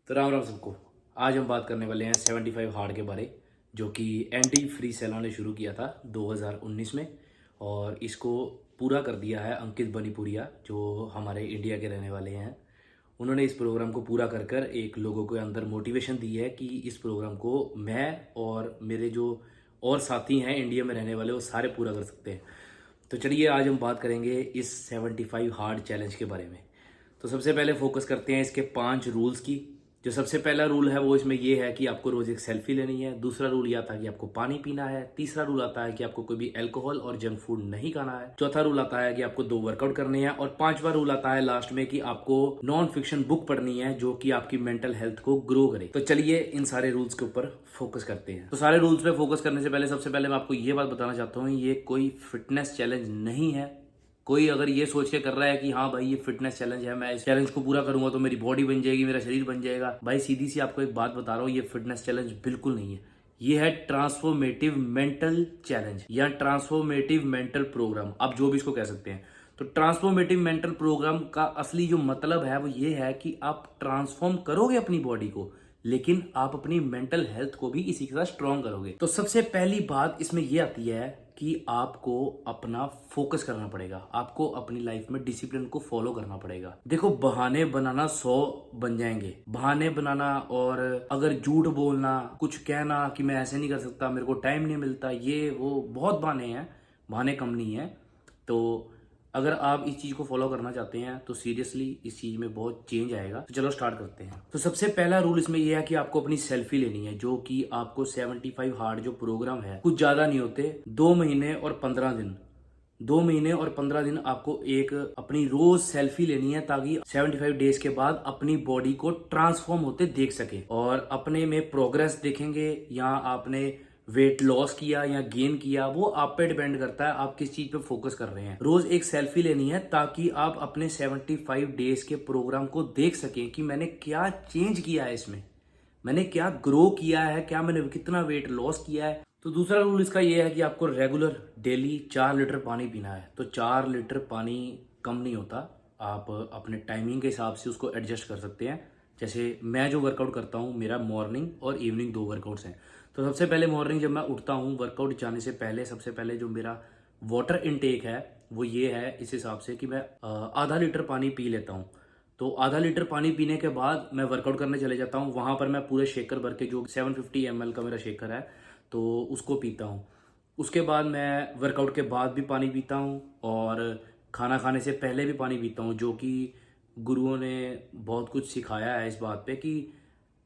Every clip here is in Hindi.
तो राम राम सबको। आज हम बात करने वाले हैं 75 हार्ड के बारे, जो कि एंटी फ्री सेना ने शुरू किया था 2019 में। और इसको पूरा कर दिया है अंकित बनीपुरिया, जो हमारे इंडिया के रहने वाले हैं। उन्होंने इस प्रोग्राम को पूरा कर कर एक लोगों के अंदर मोटिवेशन दी है कि इस प्रोग्राम को मैं और मेरे जो और साथी हैं इंडिया में रहने वाले वो सारे पूरा कर सकते हैं। तो चलिए आज हम बात करेंगे इस 75 हार्ड चैलेंज के बारे में। तो सबसे पहले फोकस करते हैं इसके 5 रूल्स की। जो सबसे पहला रूल है वो इसमें ये है कि आपको रोज एक सेल्फी लेनी है। दूसरा रूल ये आता है कि आपको पानी पीना है। तीसरा रूल आता है कि आपको कोई भी अल्कोहल और जंक फूड नहीं खाना है। चौथा रूल आता है कि आपको 2 वर्कआउट करने हैं। और 5वां रूल आता है लास्ट में कि आपको नॉन फिक्शन बुक पढ़नी है जो कि आपकी मेंटल हेल्थ को ग्रो करे। तो चलिए इन सारे रूल्स के ऊपर फोकस करते हैं। तो सारे रूल्स पे फोकस करने से पहले सबसे पहले मैं आपको ये बात बताना चाहता हूँ, ये कोई फिटनेस चैलेंज नहीं है। कोई अगर ये सोच के कर रहा है कि हाँ भाई ये फिटनेस चैलेंज है, मैं इस चैलेंज को पूरा करूंगा तो मेरी बॉडी बन जाएगी, मेरा शरीर बन जाएगा, भाई सीधी सी आपको एक बात बता रहा हूँ, ये फिटनेस चैलेंज बिल्कुल नहीं है। ये है ट्रांसफॉर्मेटिव मेंटल चैलेंज या ट्रांसफॉर्मेटिव मेंटल प्रोग्राम, आप जो भी इसको कह सकते हैं। तो ट्रांसफॉर्मेटिव मेंटल प्रोग्राम का असली जो मतलब है वो ये है कि आप ट्रांसफॉर्म करोगे अपनी बॉडी को, लेकिन आप अपनी मेंटल हेल्थ को भी इसी के साथ स्ट्रॉन्ग करोगे। तो सबसे पहली बात इसमें यह आती है कि आपको अपना फोकस करना पड़ेगा, आपको अपनी लाइफ में डिसिप्लिन को फॉलो करना पड़ेगा। देखो, बहाने बनाना 100 बन जाएंगे। बहाने बनाना और अगर झूठ बोलना, कुछ कहना कि मैं ऐसे नहीं कर सकता, मेरे को टाइम नहीं मिलता, ये वो बहुत बहाने हैं, बहाने कम नहीं है। तो अगर आप इस चीज को फॉलो करना चाहते हैं तो सीरियसली इस चीज में बहुत चेंज आएगा। तो चलो स्टार्ट करते हैं। तो सबसे पहला रूल इसमें यह है कि आपको अपनी सेल्फी लेनी है, जो कि आपको 75 हार्ड जो प्रोग्राम है, कुछ ज्यादा नहीं होते, 2 महीने और 15 दिन, 2 महीने और 15 दिन आपको एक अपनी रोज सेल्फी लेनी है, ताकि 75 डेज के बाद अपनी बॉडी को ट्रांसफॉर्म होते देख सके और अपने में प्रोग्रेस देखेंगे। या आपने वेट लॉस किया या गेन किया, वो आप पे डिपेंड करता है आप किस चीज पे फोकस कर रहे हैं। रोज एक सेल्फी लेनी है ताकि आप अपने 75 डेज के प्रोग्राम को देख सकें कि मैंने क्या चेंज किया है, इसमें मैंने क्या ग्रो किया है, क्या मैंने कितना वेट लॉस किया है। तो दूसरा रूल इसका यह है कि आपको रेगुलर डेली 4 लीटर पानी पीना है। तो 4 लीटर पानी कम नहीं होता, आप अपने टाइमिंग के हिसाब से उसको एडजस्ट कर सकते हैं। जैसे मैं जो वर्कआउट करता हूँ, मेरा मॉर्निंग और इवनिंग 2 वर्कआउट्स हैं। तो सबसे पहले मॉर्निंग जब मैं उठता हूँ वर्कआउट जाने से पहले, सबसे पहले जो मेरा वाटर इनटेक है वो ये है इस हिसाब से कि मैं आधा लीटर पानी पी लेता हूँ। तो आधा लीटर पानी पीने के बाद मैं वर्कआउट करने चले जाता हूँ। वहाँ पर मैं पूरे शेकर भर के, जो 750 ml का मेरा शेकर है, तो उसको पीता हूँ। उसके बाद मैं वर्कआउट के बाद भी पानी पीता हूँ और खाना खाने से पहले भी पानी पीता हूँ, जो कि गुरुओं ने बहुत कुछ सिखाया है इस बात पे कि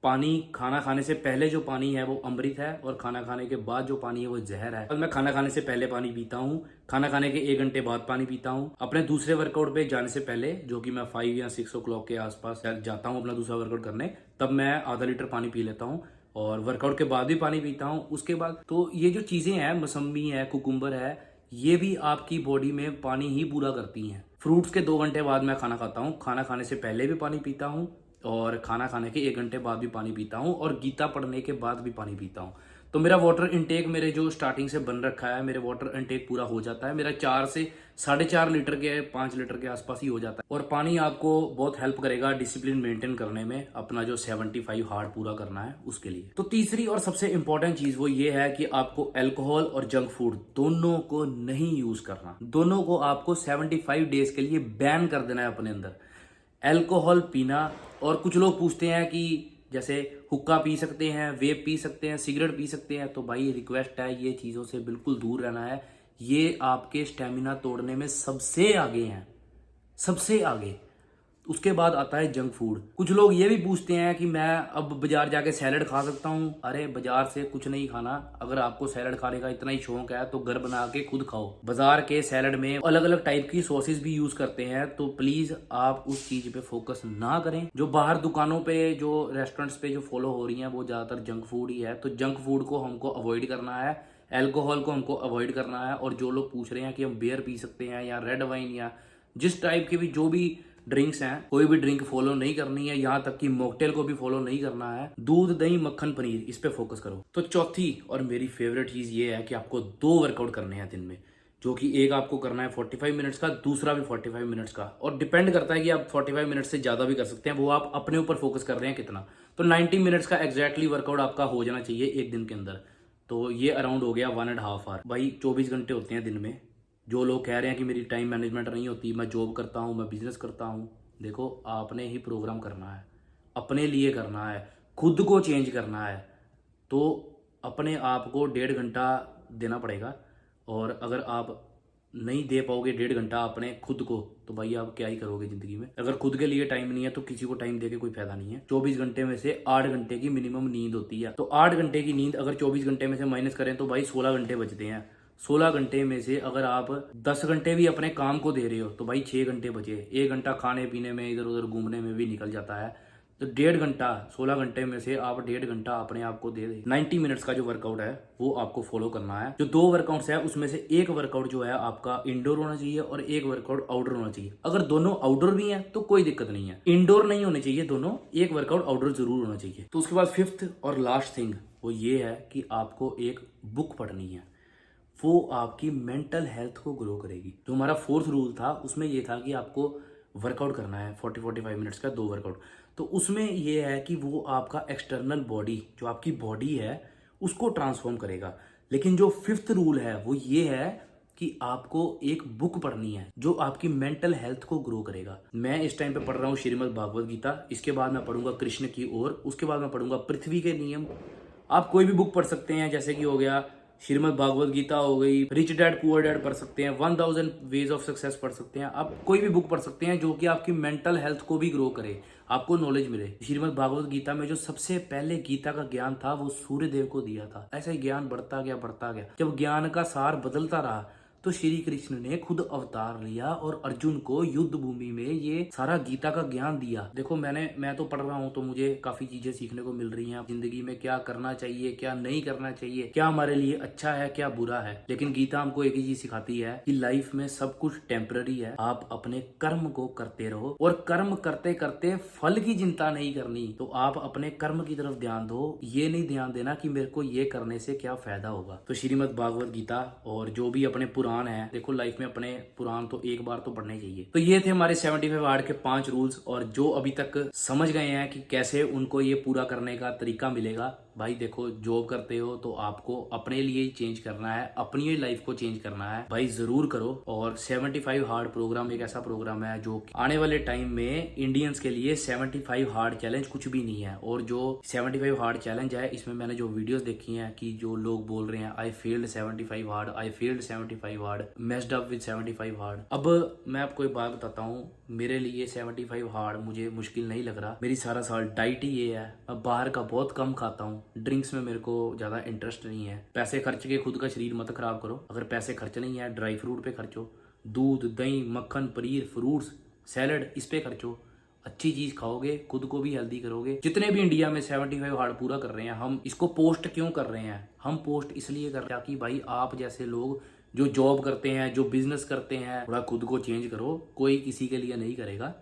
पानी, खाना खाने से पहले जो पानी है वो अमृत है और खाना खाने के बाद जो पानी है वो जहर है। और मैं खाना खाने से पहले पानी पीता हूँ, खाना खाने के 1 घंटे बाद पानी पीता हूँ। अपने दूसरे वर्कआउट पे जाने से पहले, जो कि मैं 5 या 6 ओ क्लॉक के आसपास जाता हूँ अपना दूसरा वर्कआउट करने, तब मैं आधा लीटर पानी पी लेता हूँ और वर्कआउट के बाद भी पानी पीता हूँ। उसके बाद तो ये जो चीज़ें हैं, मौसम्बी है, कुकुम्बर है, ये भी आपकी बॉडी में पानी ही पूरा करती हैं। फ्रूट्स के 2 घंटे बाद मैं खाना खाता हूँ। खाना खाने से पहले भी पानी पीता हूँ और खाना खाने के 1 घंटे बाद भी पानी पीता हूँ और गीता पढ़ने के बाद भी पानी पीता हूँ। तो मेरा वाटर इनटेक, मेरे जो स्टार्टिंग से बन रखा है, मेरे वाटर इनटेक पूरा हो जाता है। मेरा 4 से 4.5 लीटर के, 5 लीटर के आसपास ही हो जाता है। और पानी आपको बहुत हेल्प करेगा डिसिप्लिन मेंटेन करने में, अपना जो 75 हार्ड पूरा करना है उसके लिए। तो तीसरी और सबसे इंपॉर्टेंट चीज वो ये है कि आपको अल्कोहल और जंक फूड दोनों को नहीं यूज करना। दोनों को आपको 75 डेज के लिए बैन कर देना है अपने अंदर। अल्कोहल पीना, और कुछ लोग पूछते हैं कि जैसे हुक्का पी सकते हैं, वेप पी सकते हैं, सिगरेट पी सकते हैं, तो भाई रिक्वेस्ट है, ये चीज़ों से बिल्कुल दूर रहना है। ये आपके स्टेमिना तोड़ने में सबसे आगे हैं, सबसे आगे। उसके बाद आता है जंक फूड। कुछ लोग ये भी पूछते हैं कि मैं अब बाजार जाके सैलड खा सकता हूँ। अरे बाजार से कुछ नहीं खाना। अगर आपको सैलड खाने का इतना ही शौक है तो घर बना के खुद खाओ। बाजार के सैलड में अलग अलग टाइप की सॉसेस भी यूज करते हैं, तो प्लीज आप उस चीज पे फोकस ना करें। जो बाहर दुकानों पे, जो रेस्टोरेंट्स पे जो फॉलो हो रही है वो ज्यादातर जंक फूड ही है। तो जंक फूड को हमको अवॉइड करना है, अल्कोहल को हमको अवॉइड करना है। और जो लोग पूछ रहे हैं कि हम बियर पी सकते हैं या रेड वाइन या जिस टाइप के भी जो भी ड्रिंक्स हैं, कोई भी ड्रिंक फॉलो नहीं करनी है, यहाँ तक कि मॉकटेल को भी फॉलो नहीं करना है। दूध, दही, मक्खन, पनीर, इस पे फोकस करो। तो चौथी और मेरी फेवरेट चीज ये है कि आपको 2 वर्कआउट करने हैं दिन में। जो कि एक आपको करना है 45 मिनट्स का, दूसरा भी 45 मिनट्स का, और डिपेंड करता है कि आप 45 मिनट्स से ज़्यादा भी कर सकते हैं, वो आप अपने ऊपर फोकस कर रहे हैं कितना। तो 90 मिनट्स का एग्जैक्टली वर्कआउट आपका हो जाना चाहिए एक दिन के अंदर। तो ये अराउंड हो गया 1.5 आवर। भाई 24 घंटे होते हैं दिन में। जो लोग कह रहे हैं कि मेरी टाइम मैनेजमेंट नहीं होती, मैं जॉब करता हूँ, मैं बिजनेस करता हूँ, देखो आपने ही प्रोग्राम करना है, अपने लिए करना है, खुद को चेंज करना है। तो अपने आप को 1.5 घंटा देना पड़ेगा। और अगर आप नहीं दे पाओगे 1.5 घंटा अपने खुद को, तो भाई आप क्या ही करोगे जिंदगी में। अगर खुद के लिए टाइम नहीं है तो किसी को टाइम देके कोई फायदा नहीं है। 24 घंटे में से 8 घंटे की मिनिमम नींद होती है, तो 8 घंटे की नींद अगर 24 घंटे में से माइनस करें तो भाई 16 घंटे बचते हैं। 16 घंटे में से अगर आप 10 घंटे भी अपने काम को दे रहे हो तो भाई 6 घंटे बचे। 1 घंटा खाने पीने में, इधर उधर घूमने में भी निकल जाता है। तो 1.5 घंटा, 16 घंटे में से आप 1.5 घंटा अपने आप को दे दे। 90 मिनट्स का जो वर्कआउट है वो आपको फॉलो करना है। जो 2 वर्कआउट्स है उसमें से एक वर्कआउट जो है आपका इंडोर होना चाहिए और एक वर्कआउट आउटडोर होना चाहिए। अगर दोनों आउटडोर भी हैं तो कोई दिक्कत नहीं है, इंडोर नहीं होने चाहिए दोनों, एक वर्कआउट आउटडोर जरूर होना चाहिए। तो उसके बाद फिफ्थ और लास्ट थिंग वो ये है कि आपको एक बुक पढ़नी है। वो आपकी मेंटल हेल्थ को ग्रो करेगी। जो हमारा फोर्थ रूल था उसमें ये था कि आपको वर्कआउट करना है 40-45 मिनट्स का 2 वर्कआउट। तो उसमें ये है कि वो आपका एक्सटर्नल बॉडी, जो आपकी बॉडी है उसको ट्रांसफॉर्म करेगा। लेकिन जो फिफ्थ रूल है वो ये है कि आपको एक बुक पढ़नी है जो आपकी मेंटल हेल्थ को ग्रो करेगा। मैं इस टाइम पे पढ़ रहा हूँ श्रीमद् भागवत गीता, इसके बाद मैं पढ़ूंगा कृष्ण की ओर, उसके बाद मैं पढ़ूंगा पृथ्वी के नियम। आप कोई भी बुक पढ़ सकते हैं, जैसे कि हो गया श्रीमद् भागवत गीता हो गई, रिच डैड पुअर डैड पढ़ सकते हैं, 1000 वेज ऑफ सक्सेस पढ़ सकते हैं। आप कोई भी बुक पढ़ सकते हैं जो कि आपकी मेंटल हेल्थ को भी ग्रो करे, आपको नॉलेज मिले। श्रीमद् भागवत गीता में जो सबसे पहले गीता का ज्ञान था वो सूर्य देव को दिया था। ऐसा ही ज्ञान बढ़ता गया बढ़ता गया। जब ज्ञान का सार बदलता रहा तो श्री कृष्ण ने खुद अवतार लिया और अर्जुन को युद्ध भूमि में ये सारा गीता का ज्ञान दिया। देखो मैं तो पढ़ रहा हूँ तो मुझे काफी चीजें सीखने को मिल रही हैं, जिंदगी में क्या करना चाहिए, क्या नहीं करना चाहिए, क्या हमारे लिए अच्छा है, क्या बुरा है। लेकिन गीता हमको एक ही चीज सिखाती है कि लाइफ में सब कुछ टेम्पररी है। आप अपने कर्म को करते रहो और कर्म करते करते फल की चिंता नहीं करनी। तो आप अपने कर्म की तरफ ध्यान दो, ये नहीं ध्यान देना कि मेरे को ये करने से क्या फायदा होगा। तो श्रीमद् भागवत गीता और जो भी अपने पुराण है, देखो लाइफ में अपने पुराण तो एक बार तो पढ़ने चाहिए। तो ये थे हमारे 75 हार्ड के 5 रूल्स। और जो अभी तक समझ गए हैं कि कैसे उनको ये पूरा करने का तरीका मिलेगा, भाई देखो जॉब करते हो तो आपको अपने लिए ही चेंज करना है, अपनी ही लाइफ को चेंज करना है, भाई जरूर करो। और 75 हार्ड प्रोग्राम एक ऐसा प्रोग्राम है जो आने वाले टाइम में इंडियंस के लिए 75 हार्ड चैलेंज कुछ भी नहीं है। और जो 75 हार्ड चैलेंज है इसमें मैंने जो वीडियोस देखी हैं कि जो लोग बोल रहे हैं I failed 75 hard, I failed 75 hard, messed up with 75 hard. अब मैं आपको एक बात बताता हूँ, मेरे लिए 75 हार्ड मुझे मुश्किल नहीं लग रहा। मेरी सारा साल डाइट ही ये है, मैं बाहर का बहुत कम खाता हूँ, ड्रिंक्स में मेरे को ज्यादा इंटरेस्ट नहीं है। पैसे खर्च के खुद का शरीर मत खराब करो। अगर पैसे खर्च नहीं है ड्राई फ्रूट पे खर्चो, दूध दही मक्खन पनीर फ्रूट्स सैलड इस पे खर्चो। अच्छी चीज खाओगे, खुद को भी हेल्दी करोगे। जितने भी इंडिया में 75 हार्ड पूरा कर रहे हैं, हम इसको पोस्ट क्यों कर रहे हैं? हम पोस्ट इसलिए कर रहे हैं ताकि भाई आप जैसे लोग जो जॉब करते हैं, जो बिजनेस करते हैं, थोड़ा खुद को चेंज करो। कोई किसी के लिए नहीं करेगा।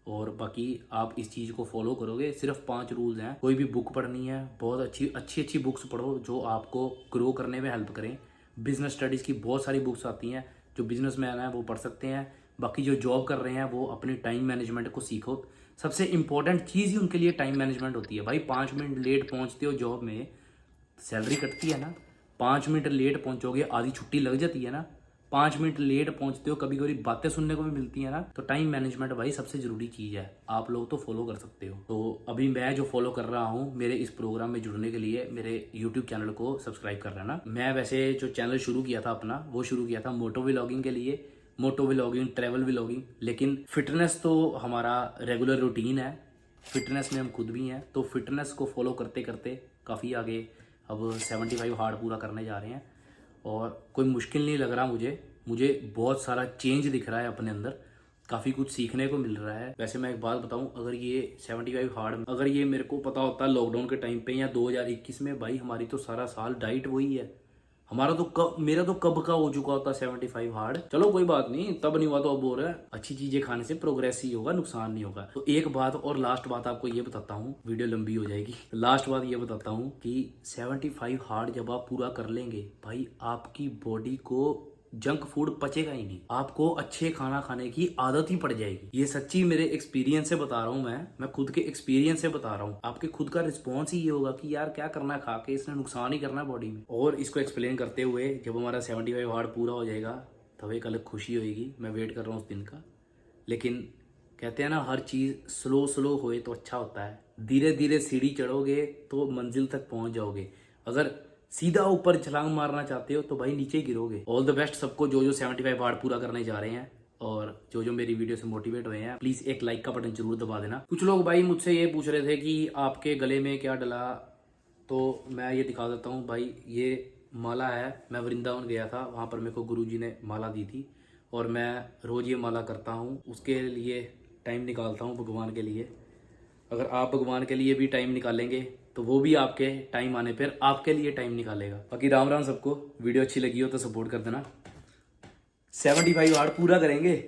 और बाकी आप इस चीज़ को फॉलो करोगे। सिर्फ 5 रूल्स हैं। कोई भी बुक पढ़नी है, बहुत अच्छी बुक्स पढ़ो जो आपको ग्रो करने में हेल्प करें। बिजनेस स्टडीज़ की बहुत सारी बुक्स आती हैं, जो बिजनेसमैन है वो पढ़ सकते हैं। बाकी जो जॉब कर रहे हैं वो अपनी टाइम मैनेजमेंट को सीखो। सबसे इंपॉर्टेंट चीज़ ही उनके लिए टाइम मैनेजमेंट होती है। भाई 5 मिनट लेट पहुंचते हो जॉब में, सैलरी कटती है ना। 5 मिनट लेट पहुंचोगे, आधी छुट्टी लग जाती है ना। 5 मिनट लेट पहुंचते हो, कभी कभी बातें सुनने को भी मिलती है ना। तो टाइम मैनेजमेंट भाई सबसे जरूरी चीज है। आप लोग तो फॉलो कर सकते हो। तो अभी मैं जो फॉलो कर रहा हूँ, मेरे इस प्रोग्राम में जुड़ने के लिए मेरे यूट्यूब चैनल को सब्सक्राइब कर लेना। मैं वैसे जो चैनल शुरू किया था अपना, वो शुरू किया था मोटो व्लॉगिंग के लिए, मोटो व्लॉगिंग, ट्रैवल व्लॉगिंग। लेकिन फिटनेस तो हमारा रेगुलर रूटीन है, फिटनेस में हम खुद भी हैं। तो फिटनेस को फॉलो करते करते काफ़ी आगे अब 75 हार्ड पूरा करने जा रहे हैं। और कोई मुश्किल नहीं लग रहा मुझे बहुत सारा चेंज दिख रहा है अपने अंदर, काफ़ी कुछ सीखने को मिल रहा है। वैसे मैं एक बात बताऊं, अगर ये 75 हार्ड अगर ये मेरे को पता होता लॉकडाउन के टाइम पे या 2021 में, भाई हमारी तो सारा साल डाइट वही है। मेरा तो कब का हो चुका होता 75 हार्ड। चलो कोई बात नहीं, तब नहीं हुआ तो अब हो रहा है। अच्छी चीजें खाने से प्रोग्रेस ही होगा, नुकसान नहीं होगा। तो एक बात और लास्ट बात आपको ये बताता हूँ, वीडियो लंबी हो जाएगी। लास्ट बात ये बताता हूँ कि 75 हार्ड जब आप पूरा कर लेंगे, भाई आपकी बॉडी को जंक फूड पचेगा ही नहीं, आपको अच्छे खाना खाने की आदत ही पड़ जाएगी। ये सच्ची मेरे एक्सपीरियंस से बता रहा हूँ, मैं खुद के एक्सपीरियंस से बता रहा हूँ। आपके खुद का रिस्पॉन्स ही ये होगा कि यार क्या करना है खा के, इसने नुकसान ही करना है बॉडी में। और इसको एक्सप्लेन करते हुए जब हमारा 75 हार्ड पूरा हो जाएगा तब एक अलग खुशी होगी। मैं वेट कर रहा हूँ उस दिन का। लेकिन कहते हैं ना, हर चीज़ स्लो स्लो होए तो अच्छा होता है। धीरे धीरे सीढ़ी चढ़ोगे तो मंजिल तक पहुंच जाओगे। अगर सीधा ऊपर छलांग मारना चाहते हो तो भाई नीचे ही गिरोगे। ऑल द बेस्ट सबको जो 75 हार्ड पूरा करने जा रहे हैं, और जो मेरी वीडियो से मोटिवेट हुए हैं, प्लीज़ एक लाइक का बटन जरूर दबा देना। कुछ लोग भाई मुझसे ये पूछ रहे थे कि आपके गले में क्या डला, तो मैं ये दिखा देता हूँ भाई। ये माला है, मैं वृंदावन गया था, वहाँ पर मेरे को गुरुजी ने माला दी थी और मैं रोज़ ये माला करता हूँ। उसके लिए टाइम निकालता हूँ भगवान के लिए। अगर आप भगवान के लिए भी टाइम निकालेंगे तो वो भी आपके टाइम आने पर आपके लिए टाइम निकालेगा। बाकी राम राम सबको। वीडियो अच्छी लगी हो तो सपोर्ट कर देना। 75 हार्ड पूरा करेंगे।